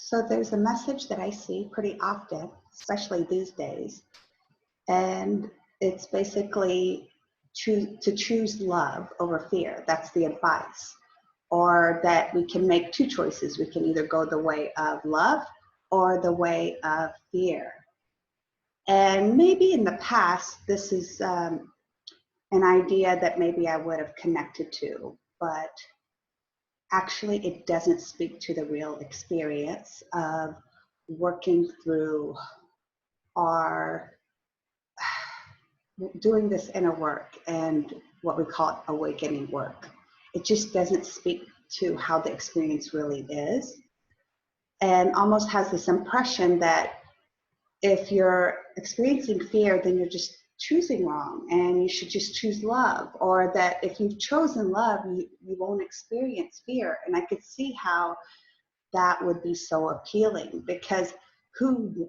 So there's a message that I see pretty often, especially these days, and it's basically to choose love over fear. That's the advice. Or that we can make two choices. We can either go the way of love or the way of fear. And maybe in the past, this is an idea that maybe I would have connected to, but actually it doesn't speak to the real experience of working through our doing this inner work and what we call awakening work. It just doesn't speak to how the experience really is, and almost has this impression that if you're experiencing fear, then you're just choosing wrong and you should just choose love, or that if you've chosen love, you won't experience fear. And I could see how that would be so appealing, because who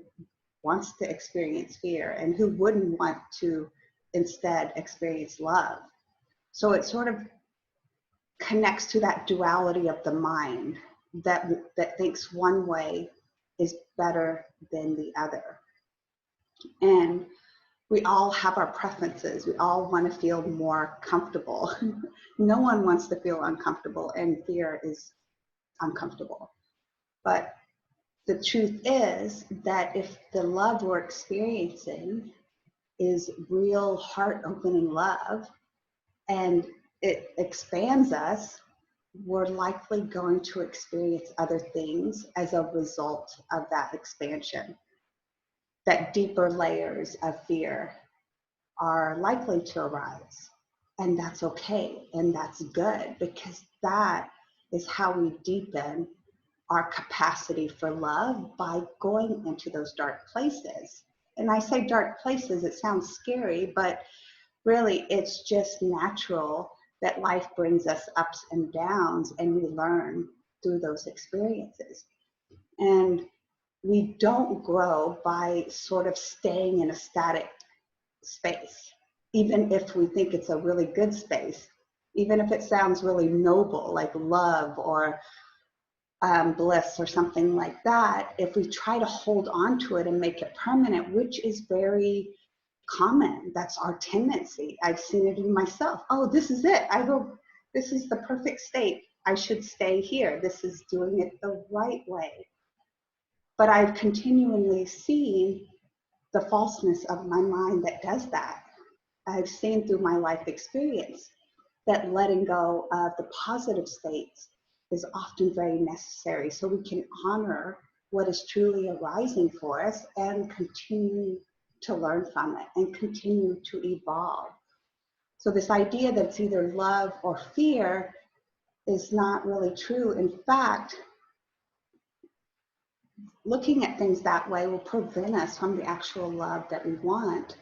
wants to experience fear, and who wouldn't want to instead experience love? So it sort of connects to that duality of the mind that thinks one way is better than the other. And we all have our preferences. We all want to feel more comfortable. No one wants to feel uncomfortable, and fear is uncomfortable. But the truth is that if the love we're experiencing is real heart-opening love, and it expands us, we're likely going to experience other things as a result of that expansion. That deeper layers of fear are likely to arise. And that's okay, and that's good, because that is how we deepen our capacity for love, by going into those dark places. And I say dark places, it sounds scary, but really it's just natural that life brings us ups and downs, and we learn through those experiences. And we don't grow by sort of staying in a static space, even if we think it's a really good space, even if it sounds really noble, like love or bliss or something like that. If we try to hold on to it and make it permanent, which is very common, that's our tendency. I've seen it in myself. Oh, this is it. This is the perfect state. I should stay here. This is doing it the right way. But I've continually seen the falseness of my mind that does that. I've seen through my life experience that letting go of the positive states is often very necessary, so we can honor what is truly arising for us and continue to learn from it and continue to evolve. So this idea that it's either love or fear is not really true. In fact, looking at things that way will prevent us from the actual love that we want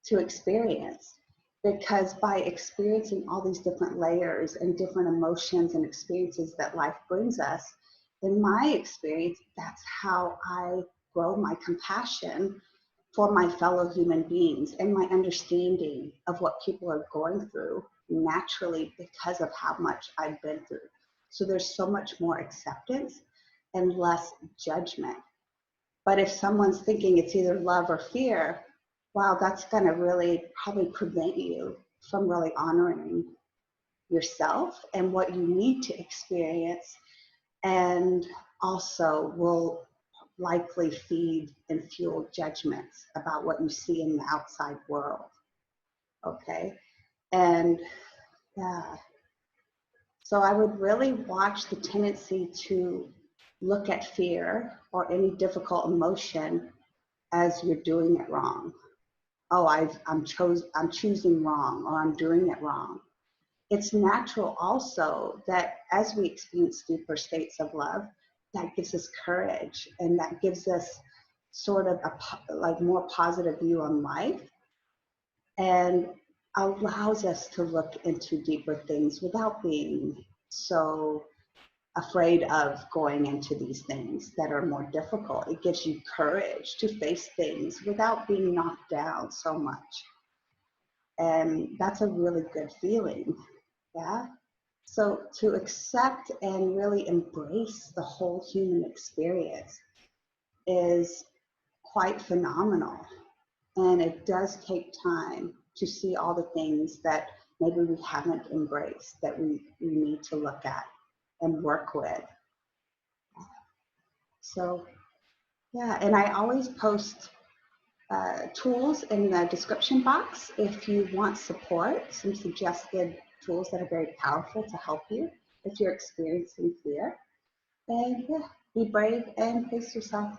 to experience. Because by experiencing all these different layers and different emotions and experiences that life brings us, in my experience, that's how I grow my compassion for my fellow human beings and my understanding of what people are going through naturally, because of how much I've been through. So there's so much more acceptance and less judgment. But if someone's thinking it's either love or fear, wow, that's going to really probably prevent you from really honoring yourself and what you need to experience, and also will likely feed and fuel judgments about what you see in the outside world. Okay? And yeah, so I would really watch the tendency to look at fear or any difficult emotion as you're doing it wrong. Oh, I'm choosing wrong, or I'm doing it wrong. It's natural also that as we experience deeper states of love, that gives us courage, and that gives us sort of a more positive view on life, and allows us to look into deeper things without being so afraid of going into these things that are more difficult. It gives you courage to face things without being knocked down so much. And that's a really good feeling. Yeah. So to accept and really embrace the whole human experience is quite phenomenal. And it does take time to see all the things that maybe we haven't embraced, that we need to look at and work with. So, yeah, and I always post tools in the description box if you want support, some suggested tools that are very powerful to help you if you're experiencing fear. And yeah, be brave and face yourself.